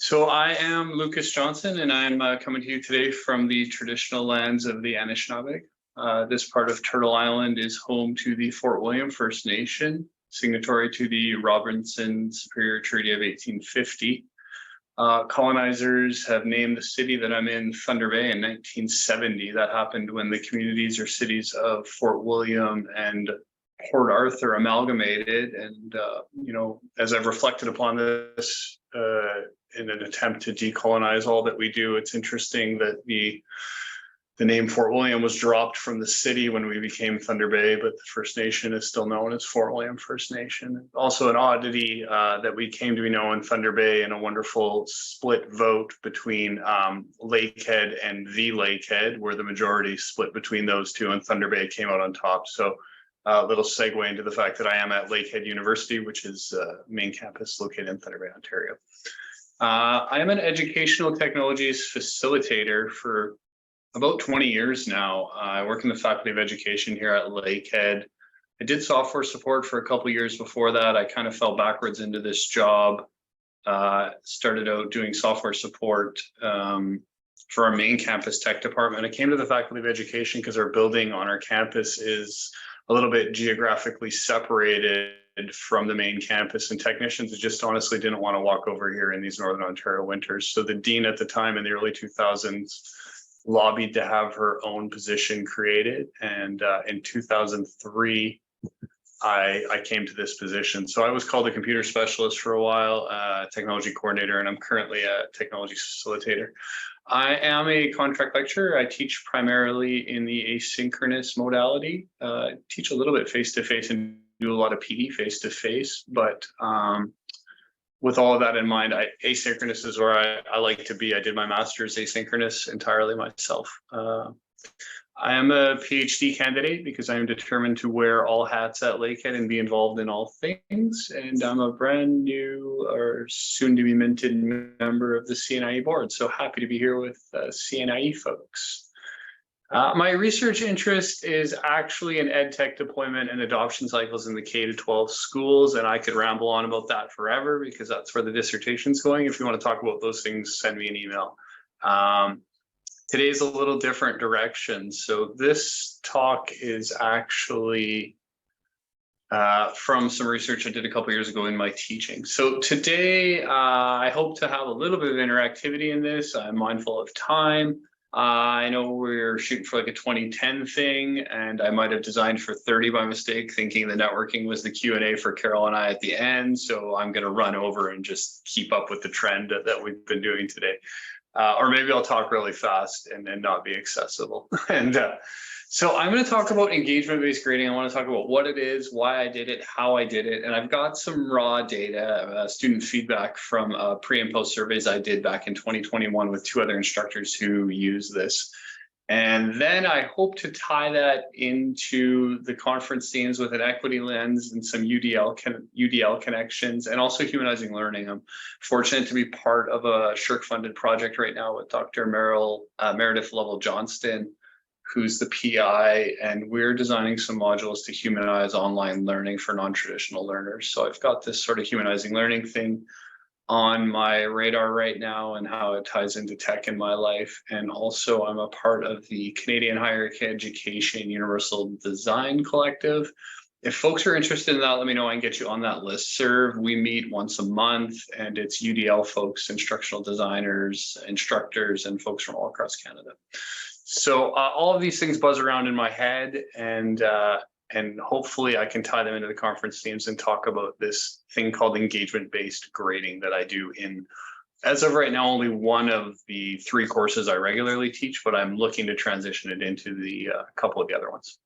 So I am Lucas Johnson, and I'm coming to you today from the traditional lands of the Anishinaabe. This part of Turtle Island is home to the Fort William First Nation, signatory to the Robinson Superior Treaty of 1850. Colonizers have named the city that I'm in Thunder Bay in 1970. That happened when the communities or cities of Fort William and Port Arthur amalgamated. And, as I've reflected upon this in an attempt to decolonize all that we do, it's interesting that the name Fort William was dropped from the city when we became Thunder Bay, but the First Nation is still known as Fort William First Nation. Also an oddity that we came to be known Thunder Bay in a wonderful split vote between Lakehead and the Lakehead, where the majority split between those two, and Thunder Bay came out on top. So a little segue into the fact that I am at Lakehead University, which is main campus located in Thunder Bay, Ontario. I am an educational technologies facilitator for about 20 years now. I work in the Faculty of Education here at Lakehead. I did software support for a couple of years before that. I kind of fell backwards into this job. Started out doing software support for our main campus tech department. I came to the Faculty of Education because our building on our campus is a little bit geographically separated from the main campus, and technicians just honestly didn't want to walk over here in these Northern Ontario winters. So the dean at the time in the early 2000s lobbied to have her own position created. And in 2003, I came to this position. So I was called a computer specialist for a while, technology coordinator, and I'm currently a technology facilitator. I am a contract lecturer. I teach primarily in the asynchronous modality. Teach a little bit face-to-face and do a lot of PD face-to-face, but with all of that in mind, asynchronous is where I like to be. I did my master's asynchronous entirely myself. I am a PhD candidate because I am determined to wear all hats at Lakehead and be involved in all things. And I'm a brand new or soon to be minted member of the CNIE board. So happy to be here with CNIE folks. My research interest is actually in ed tech deployment and adoption cycles in the K-12 schools, and I could ramble on about that forever because that's where the dissertation's going. If you want to talk about those things, send me an email. Today's a little different direction. So this talk is actually from some research I did a couple years ago in my teaching. So today, I hope to have a little bit of interactivity in this. I'm mindful of time. I know we're shooting for like a 2010 thing, and I might have designed for 30 by mistake, thinking the networking was the Q&A for Carol and I at the end. So I'm going to run over and just keep up with the trend that we've been doing today. Or maybe I'll talk really fast and not be accessible. And so I'm going to talk about engagement-based grading. I want to talk about what it is, why I did it, how I did it. And I've got some raw data, student feedback from pre and post surveys I did back in 2021 with 2 other instructors who use this. And then I hope to tie that into the conference themes with an equity lens and some UDL connections, and also humanizing learning. I'm fortunate to be part of a SSHRC-funded project right now with Dr. Meredith Lovell-Johnston, who's the PI, and we're designing some modules to humanize online learning for non-traditional learners. So I've got this sort of humanizing learning thing on my radar right now and how it ties into tech in my life. And also I'm a part of the Canadian Higher Education Universal Design Collective. If folks are interested in that, let me know. I can get you on that listserv. We meet once a month, and it's UDL folks, instructional designers, instructors, and folks from all across Canada. So all of these things buzz around in my head, and hopefully I can tie them into the conference themes and talk about this thing called engagement-based grading that I do in, as of right now, only one of the 3 courses I regularly teach, but I'm looking to transition it into the couple of the other ones.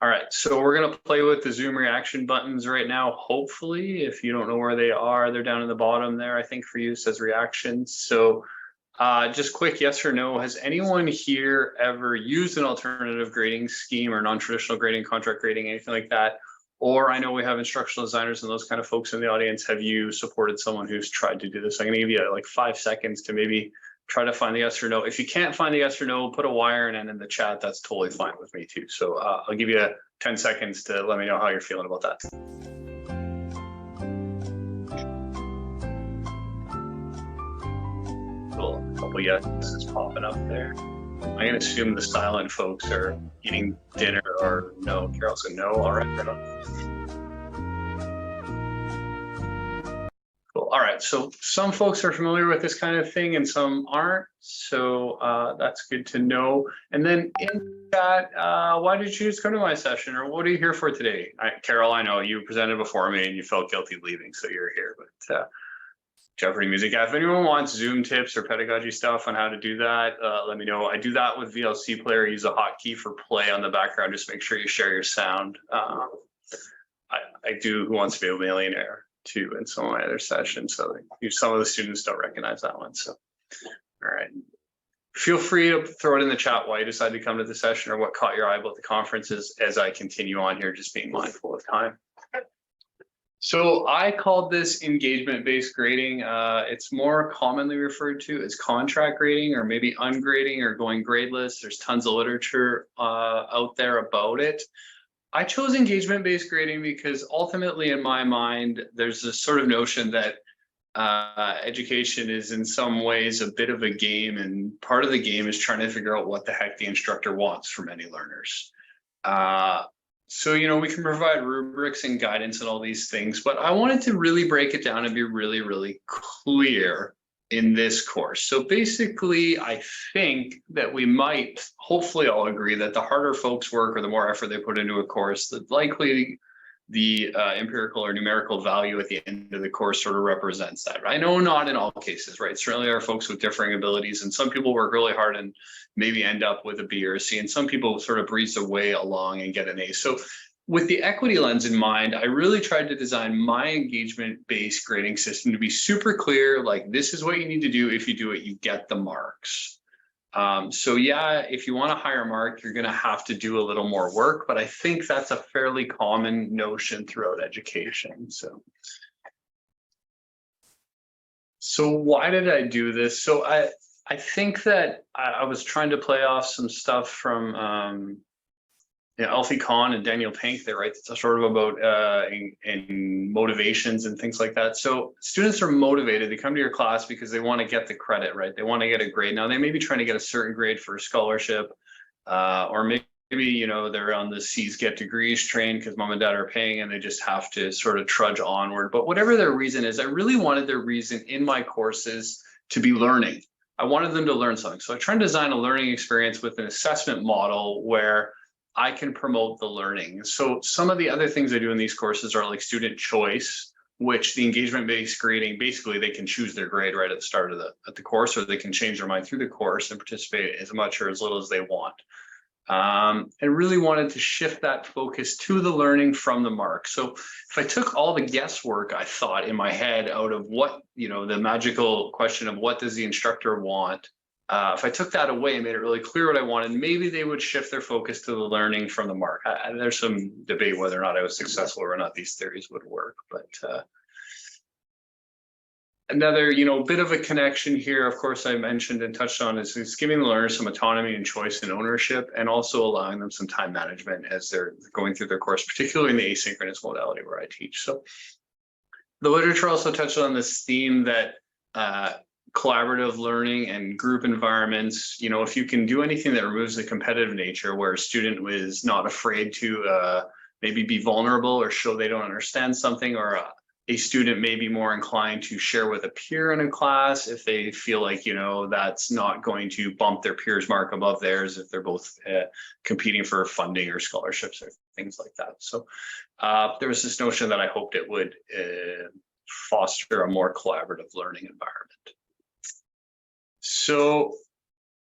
All right, so we're going to play with the Zoom reaction buttons right now. Hopefully, if you don't know where they are, they're down in the bottom there. I think for you it says reactions. So just quick yes or no, has anyone here ever used an alternative grading scheme or non-traditional grading, contract grading, anything like that? Or I know we have instructional designers and those kind of folks in the audience. Have you supported someone who's tried to do this? I'm going to give you like 5 seconds to maybe try to find the yes or no. If you can't find the yes or no, put a Y or an N in the chat. That's totally fine with me too. So I'll give you 10 seconds to let me know how you're feeling about that. couple yeses popping up there. I'm going to assume the silent folks are eating dinner or no. Carol said no. All right. Right on. Cool. All right. So some folks are familiar with this kind of thing and some aren't. So that's good to know. And then in that, why did you choose to come to my session, or what are you here for today? Carol, I know you presented before me and you felt guilty leaving, so you're here. But Jeopardy Music. If anyone wants Zoom tips or pedagogy stuff on how to do that, let me know. I do that with VLC Player. Use a hotkey for play on the background. Just make sure you share your sound. I do Who Wants to Be a Millionaire too in some of my other sessions. So some of the students don't recognize that one. So, all right. Feel free to throw it in the chat why you decided to come to the session or what caught your eye about the conference as I continue on here, just being mindful of time. So I called this engagement-based grading. It's more commonly referred to as contract grading or maybe ungrading or going gradeless. There's tons of literature out there about it. I chose engagement-based grading because ultimately in my mind, there's this sort of notion that education is in some ways a bit of a game, and part of the game is trying to figure out what the heck the instructor wants from any learners. So, you know, we can provide rubrics and guidance and all these things, but I wanted to really break it down and be really, really clear in this course. So basically, I think that we might hopefully all agree that the harder folks work or the more effort they put into a course, the likely the empirical or numerical value at the end of the course sort of represents that. I know not in all cases, right? Certainly there are folks with differing abilities, and some people work really hard and maybe end up with a B or a C, and some people sort of breeze their way along and get an A. So with the equity lens in mind, I really tried to design my engagement-based grading system to be super clear, like this is what you need to do. If you do it, you get the marks. So yeah, if you want a higher mark, you're going to have to do a little more work, but I think that's a fairly common notion throughout education. So why did I do this? So I think that I was trying to play off some stuff from Alfie Kahn and Daniel Pink. They write sort of about in motivations and things like that. So students are motivated. They come to your class because they want to get the credit, right? They want to get a grade. Now they may be trying to get a certain grade for a scholarship, or maybe you know they're on the C's get degrees train because mom and dad are paying and they just have to sort of trudge onward. But whatever their reason is, I really wanted their reason in my courses to be learning. I wanted them to learn something. So I tried to design a learning experience with an assessment model where I can promote the learning. So some of the other things I do in these courses are like student choice, which the engagement-based grading, basically they can choose their grade right at the start of the course, or they can change their mind through the course and participate as much or as little as they want. And really wanted to shift that focus to the learning from the mark. So if I took all the guesswork I thought in my head out of what, you know, the magical question of what does the instructor want, if I took that away and made it really clear what I wanted, maybe they would shift their focus to the learning from the mark. There's some debate whether or not I was successful or not these theories would work, but another, you know, bit of a connection here, of course, I mentioned and touched on is giving the learners some autonomy and choice and ownership, and also allowing them some time management as they're going through their course, particularly in the asynchronous modality where I teach. So the literature also touched on this theme that collaborative learning and group environments, you know, if you can do anything that removes the competitive nature where a student is not afraid to maybe be vulnerable or show they don't understand something, or a student may be more inclined to share with a peer in a class if they feel like, you know, that's not going to bump their peer's mark above theirs if they're both competing for funding or scholarships or things like that. So there was this notion that I hoped it would foster a more collaborative learning environment. So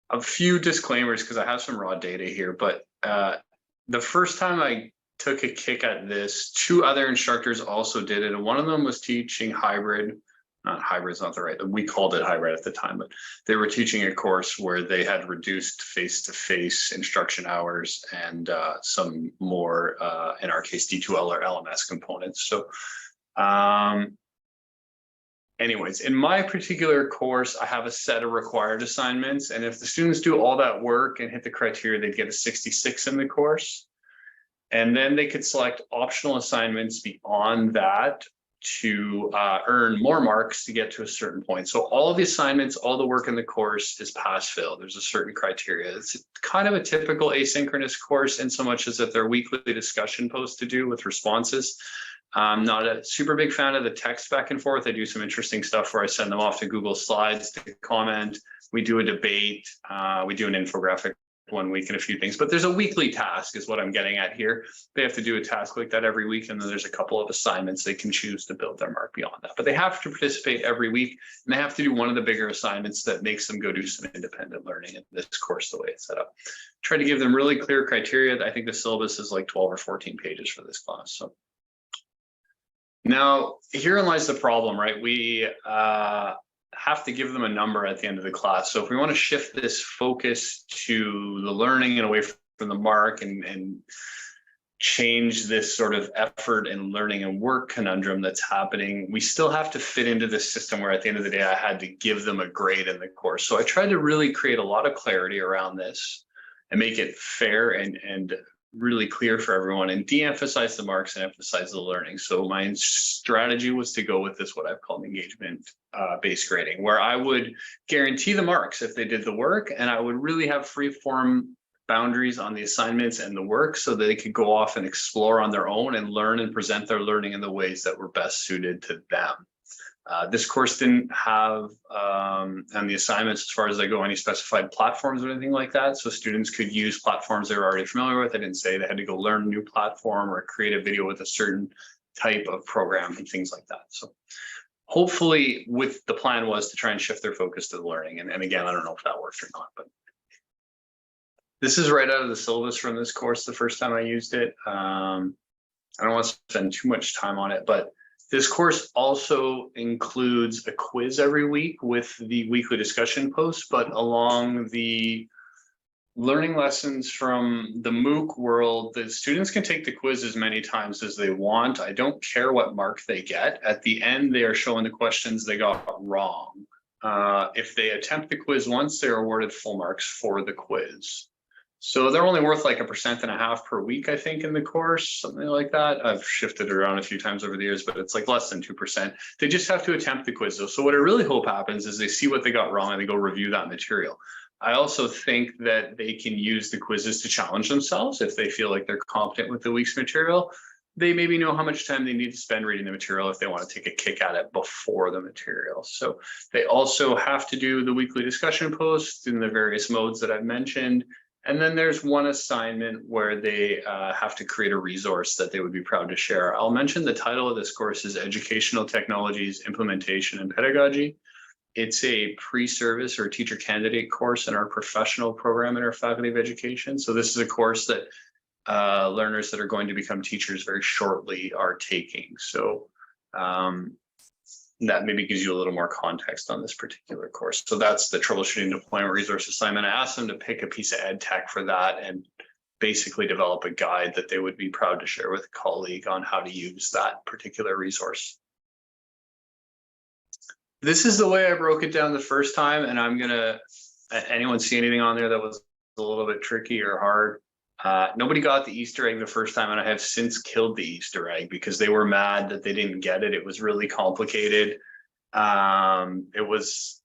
a few disclaimers because I have some raw data here, but the first time I took a kick at this, two other instructors also did it, and one of them was teaching hybrid. Not hybrid's not the right, we called it hybrid at the time, but they were teaching a course where they had reduced face-to-face instruction hours and some more, in our case, D2L or LMS components. So anyways, in my particular course, I have a set of required assignments, and if the students do all that work and hit the criteria, they'd get a 66 in the course. And then they could select optional assignments beyond that to earn more marks to get to a certain point. So all of the assignments, all the work in the course is pass-fail. There's a certain criteria. It's kind of a typical asynchronous course in so much as that they're weekly discussion posts to do with responses. I'm not a super big fan of the text back and forth. I do some interesting stuff where I send them off to Google Slides to comment. We do a debate. We do an infographic 1 week and a few things, but there's a weekly task is what I'm getting at here. They have to do a task like that every week, and then there's a couple of assignments they can choose to build their mark beyond that. But they have to participate every week, and they have to do one of the bigger assignments that makes them go do some independent learning in this course, the way it's set up. Try to give them really clear criteria. I think the syllabus is like 12 or 14 pages for this class. So now herein lies the problem, right? We have to give them a number at the end of the class. So if we want to shift this focus to the learning and away from the mark and change this sort of effort and learning and work conundrum that's happening, we still have to fit into this system where at the end of the day, I had to give them a grade in the course. So I tried to really create a lot of clarity around this and make it fair and really clear for everyone and de-emphasize the marks and emphasize the learning. So my strategy was to go with this, what I've called engagement based grading, where I would guarantee the marks if they did the work, and I would really have free form boundaries on the assignments and the work so that they could go off and explore on their own and learn and present their learning in the ways that were best suited to them. This course didn't have, and the assignments, as far as they go, any specified platforms or anything like that. So students could use platforms they were already familiar with. I didn't say they had to go learn a new platform or create a video with a certain type of program and things like that. So hopefully with the plan was to try and shift their focus to the learning. And again, I don't know if that worked or not, but this is right out of the syllabus from this course the first time I used it. I don't want to spend too much time on it, but this course also includes a quiz every week with the weekly discussion posts, but along the learning lessons from the MOOC world, the students can take the quiz as many times as they want. I don't care what mark they get. At the end, they are showing the questions they got wrong. If they attempt the quiz once, they're awarded full marks for the quiz. So they're only worth like 1.5% per week, I think, in the course, something like that. I've shifted around a few times over the years, but it's like less than 2%. They just have to attempt the quiz though. So what I really hope happens is they see what they got wrong and they go review that material. I also think that they can use the quizzes to challenge themselves if they feel like they're competent with the week's material. They maybe know how much time they need to spend reading the material if they want to take a kick at it before the material. So they also have to do the weekly discussion posts in the various modes that I've mentioned. And then there's one assignment where they have to create a resource that they would be proud to share. I'll mention the title of this course is Educational Technologies, Implementation and Pedagogy. It's a pre-service or teacher candidate course in our professional program in our Faculty of Education. So this is a course that learners that are going to become teachers very shortly are taking. So that maybe gives you a little more context on this particular course. So that's the troubleshooting deployment resource assignment. I asked them to pick a piece of ed tech for that and basically develop a guide that they would be proud to share with a colleague on how to use that particular resource. This is the way I broke it down the first time, and I'm gonna, anyone see anything on there that was a little bit tricky or hard? Nobody got the Easter egg the first time, and I have since killed the Easter egg because they were mad that they didn't get it. It was really complicated. It was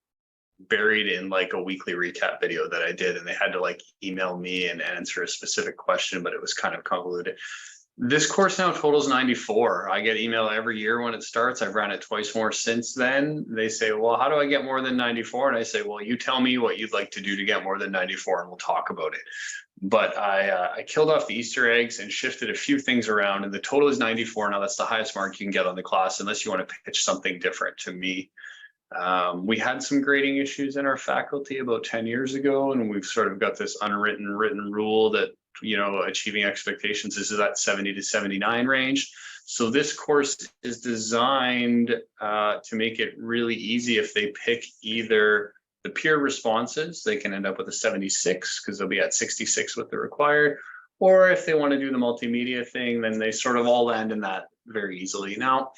buried in like a weekly recap video that I did, and they had to like email me and answer a specific question, but it was kind of convoluted. This course now totals 94. I get email every year when it starts. I've ran it twice more since then. They say, well, how do I get more than 94? And I say, well, you tell me what you'd like to do to get more than 94 and we'll talk about it. But I killed off the Easter eggs and shifted a few things around, and the total is 94. Now that's the highest mark you can get on the class unless you want to pitch something different to me. We had some grading issues in our faculty about 10 years ago, and we've sort of got this unwritten rule that, you know, achieving expectations is that 70 to 79 range. So this course is designed to make it really easy. If they pick either the peer responses, they can end up with a 76 because they'll be at 66 with the required, or if they want to do the multimedia thing, then they sort of all land in that very easily. Now,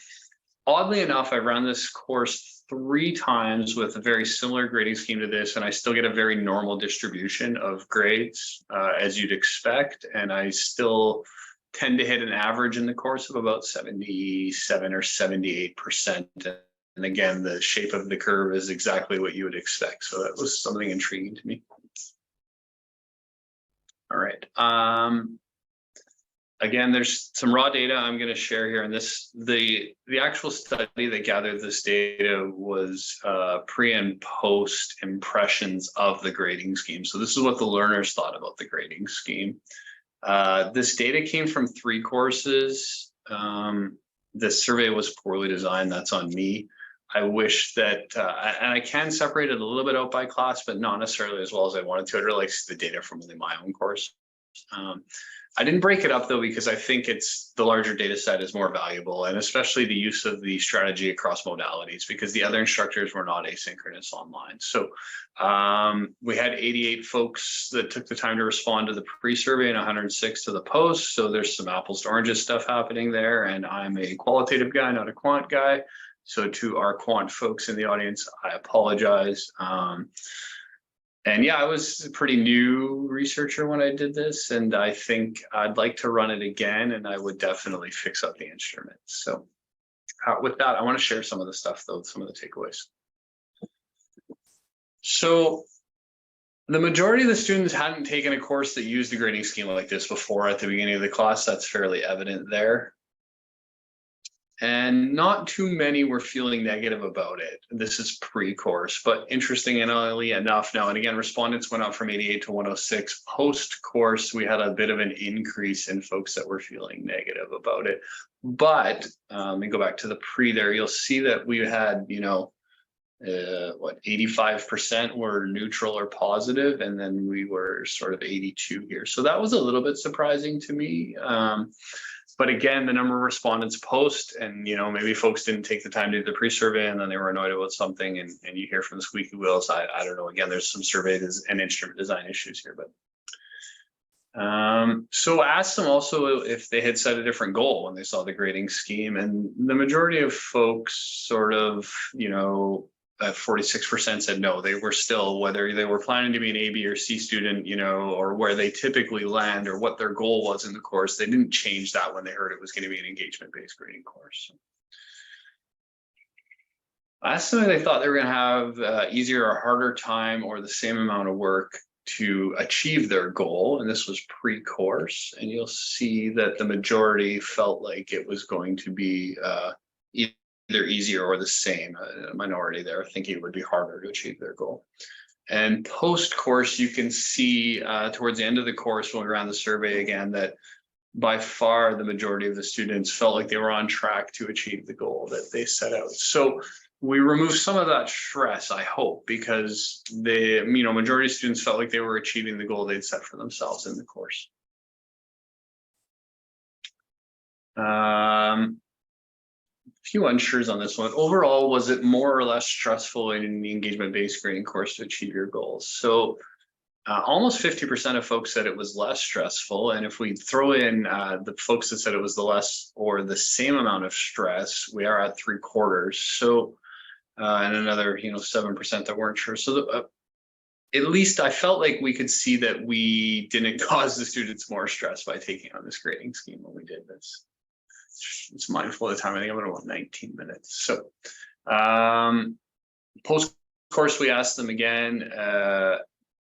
oddly enough, I've run this course 3 times with a very similar grading scheme to this, and I still get a very normal distribution of grades as you'd expect. And I still tend to hit an average in the course of about 77 or 78%. And again, the shape of the curve is exactly what you would expect. So that was something intriguing to me. All right. Again, there's some raw data I'm going to share here. And this, the actual study that gathered this data was pre and post impressions of the grading scheme. So this is what the learners thought about the grading scheme. This data came from 3 courses. The survey was poorly designed. That's on me. I wish that, and I can separate it a little bit out by class, but not necessarily as well as I wanted to. I'd really like to see the data from my own course. I didn't break it up though, because I think it's the larger data set is more valuable, and especially the use of the strategy across modalities, because the other instructors were not asynchronous online. So we had 88 folks that took the time to respond to the pre-survey and 106 to the post. So there's some apples to oranges stuff happening there. And I'm a qualitative guy, not a quant guy. So to our quant folks in the audience, I apologize. And yeah, I was a pretty new researcher when I did this, and I think I'd like to run it again, and I would definitely fix up the instruments. So with that, I want to share some of the stuff though, some of the takeaways. So the majority of the students hadn't taken a course that used a grading scheme like this before at the beginning of the class. That's fairly evident there. And not too many were feeling negative about it. This is pre-course, but interestingly enough now, and again, respondents went up from 88 to 106. Post-course, we had a bit of an increase in folks that were feeling negative about it. But let me go back to the pre there. You'll see that we had, 85% were neutral or positive, and then we were sort of 82 here. So that was a little bit surprising to me. But again, the number of respondents post, and maybe folks didn't take the time to do the pre-survey, and then they were annoyed about something, and you hear from the squeaky wheels. I don't know. Again, there's some surveys and instrument design issues here, but so I asked them also if they had set a different goal when they saw the grading scheme, and the majority of folks sort of, 46% said no. They were still, whether they were planning to be an A, B, or C student, or where they typically land, or what their goal was in the course, they didn't change that when they heard it was going to be an engagement-based grading course. I asked them if they thought they were going to have easier or harder time or the same amount of work to achieve their goal, and this was pre-course, and you'll see that the majority felt like it was going to be either easier or the same. A minority there thinking it would be harder to achieve their goal. And post-course, you can see towards the end of the course when we ran the survey again that by far the majority of the students felt like they were on track to achieve the goal that they set out. So we removed some of that stress, I hope, because the majority of students felt like they were achieving the goal they'd set for themselves in the course. Few unsures on this one. Overall, was it more or less stressful in the engagement-based grading course to achieve your goals? So almost 50% of folks said it was less stressful. And if we throw in the folks that said it was the less or the same amount of stress, we are at 3/4. So and another 7% that weren't sure. So at least I felt like we could see that we didn't cause the students more stress by taking on this grading scheme when we did this. It's mindful of the time. I think I'm going to want 19 minutes. So post course, we asked them again,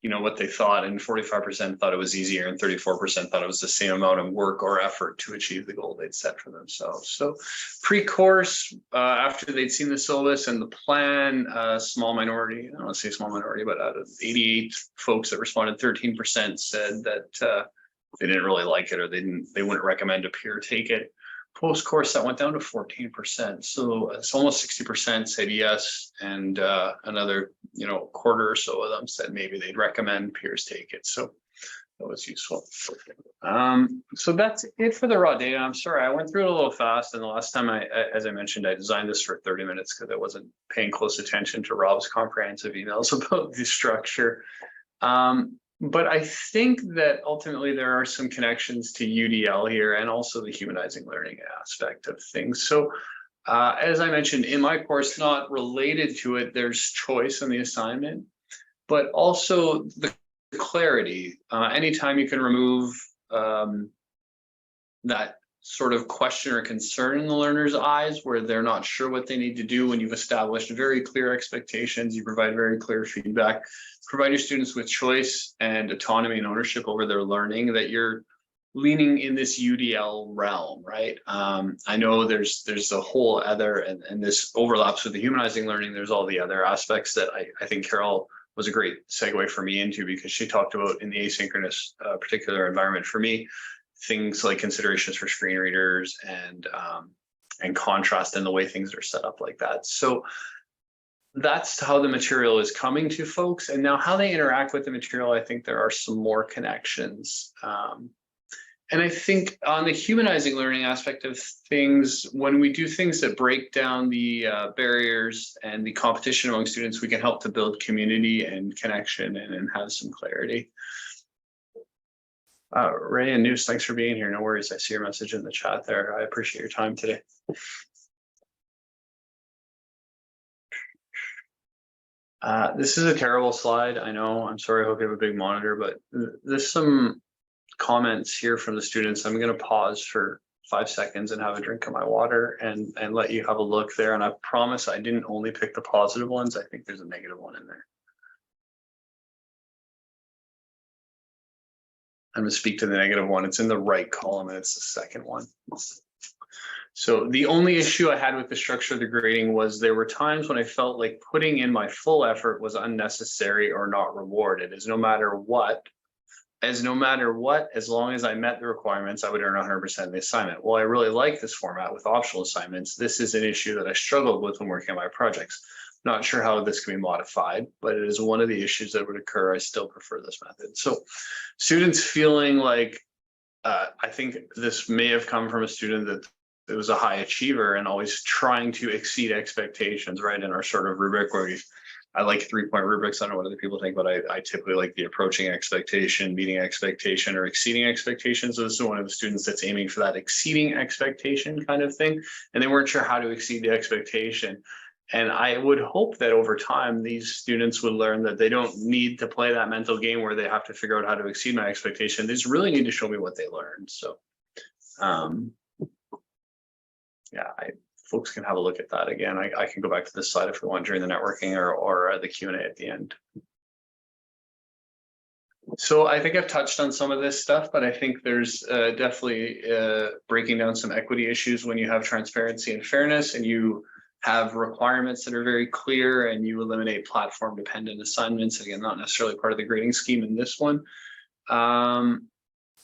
what they thought, and 45% thought it was easier, and 34% thought it was the same amount of work or effort to achieve the goal they'd set for themselves. So pre-course, after they'd seen the syllabus and the plan, small minority, I don't want to say small minority, but out of 88 folks that responded, 13% said that they didn't really like it, or they wouldn't recommend a peer take it. Post-course, that went down to 14%. So it's almost 60% said yes, and another, quarter or so of them said maybe they'd recommend peers take it. So that was useful. So that's it for the raw data. I'm sorry, I went through it a little fast, and the last time as I mentioned, I designed this for 30 minutes because I wasn't paying close attention to Rob's comprehensive emails about the structure. But I think that ultimately there are some connections to UDL here, and also the humanizing learning aspect of things. So as I mentioned in my course, not related to it, there's choice in the assignment, but also the clarity. Anytime you can remove that sort of question or concern in the learner's eyes where they're not sure what they need to do. When you've established very clear expectations, you provide very clear feedback, provide your students with choice and autonomy and ownership over their learning, that you're leaning in this UDL realm, right? I know there's a whole other, and this overlaps with the humanizing learning. There's all the other aspects that I think Carol was a great segue for me into, because she talked about in the asynchronous particular environment for me, things like considerations for screen readers and contrast in the way things are set up like that. So that's how the material is coming to folks. And now how they interact with the material, I think there are some more connections. And I think on the humanizing learning aspect of things, when we do things that break down the barriers and the competition among students, we can help to build community and connection and have some clarity. Ray and Noose, thanks for being here. No worries. I see your message in the chat there. I appreciate your time today. This is a terrible slide. I know. I'm sorry. I hope you have a big monitor, but there's some comments here from the students. I'm going to pause for 5 seconds and have a drink of my water and let you have a look there. And I promise I didn't only pick the positive ones. I think there's a negative one in there. I'm going to speak to the negative one. It's in the right column and it's the second one. So the only issue I had with the structure of the grading was there were times when I felt like putting in my full effort was unnecessary or not rewarded, as no matter what, as long as I met the requirements, I would earn 100% of the assignment. Well, I really like this format with optional assignments. This is an issue that I struggled with when working on my projects. Not sure how this can be modified, but it is one of the issues that would occur. I still prefer this method. So students feeling like, I think this may have come from a student that it was a high achiever and always trying to exceed expectations, right? In our sort of rubric where I like 3-point rubrics. I don't know what other people think, but I typically like the approaching expectation, meeting expectation, or exceeding expectations. So this is one of the students that's aiming for that exceeding expectation kind of thing. And they weren't sure how to exceed the expectation. And I would hope that over time, these students would learn that they don't need to play that mental game where they have to figure out how to exceed my expectation. They just really need to show me what they learned. So, yeah, folks can have a look at that again. I can go back to this slide if we want during the networking or the Q&A at the end. So I think I've touched on some of this stuff, but I think there's definitely breaking down some equity issues when you have transparency and fairness and you have requirements that are very clear and you eliminate platform dependent assignments. Again, not necessarily part of the grading scheme in this one.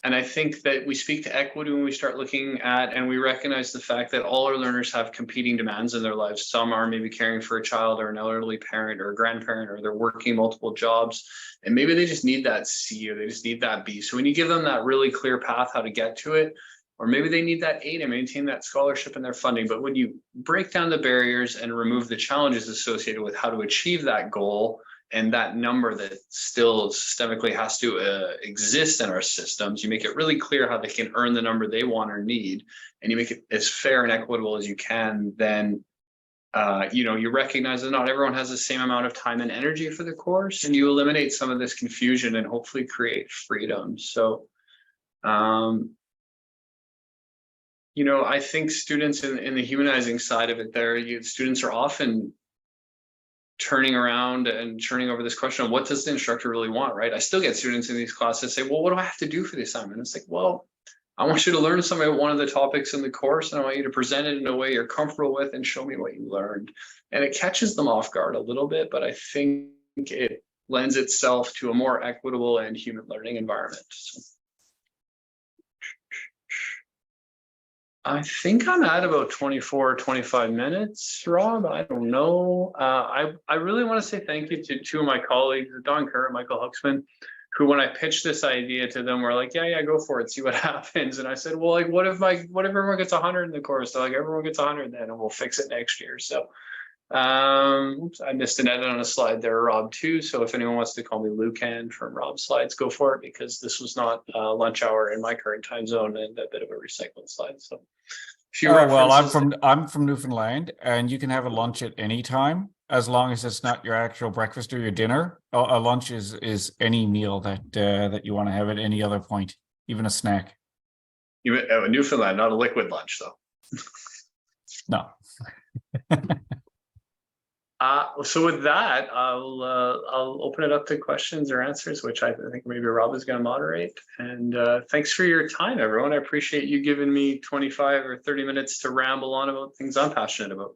And I think that we speak to equity when we start looking at, and we recognize the fact that all our learners have competing demands in their lives. Some are maybe caring for a child or an elderly parent or a grandparent, or they're working multiple jobs, and maybe they just need that C or they just need that B. So when you give them that really clear path how to get to it, or maybe they need that A to maintain that scholarship and their funding. But when you break down the barriers and remove the challenges associated with how to achieve that goal, and that number that still systemically has to exist in our systems, you make it really clear how they can earn the number they want or need, and you make it as fair and equitable as you can, then you recognize that not everyone has the same amount of time and energy for the course, and you eliminate some of this confusion and hopefully create freedom. So, I think students in the humanizing side of it students are often turning around and churning over this question of what does the instructor really want, right? I still get students in these classes say, well, what do I have to do for the assignment? It's like, well, I want you to learn some of one of the topics in the course, and I want you to present it in a way you're comfortable with and show me what you learned. And it catches them off guard a little bit, but I think it lends itself to a more equitable and human learning environment. So I think I'm at about 24 or 25 minutes, Rob. I don't know. I really want to say thank you to two of my colleagues, Don Kerr and Michael Huxman, who, when I pitched this idea to them, were like, yeah, go for it, see what happens. And I said, well, like, what if everyone gets 100 in the course? They're like, everyone gets 100 then, and we'll fix it next year. So oops, I missed an edit on a slide there, Rob, too. So if anyone wants to call me Lucan from Rob's slides, go for it, because this was not lunch hour in my current time zone and a bit of a recycled slide. So well, I'm from Newfoundland, and you can have a lunch at any time as long as it's not your actual breakfast or your dinner. A lunch is any meal that you want to have at any other point, even a snack. Newfoundland, not a liquid lunch though. No. So with that, I'll open it up to questions or answers, which I think maybe Rob is going to moderate. And thanks for your time, everyone. I appreciate you giving me 25 or 30 minutes to ramble on about things I'm passionate about.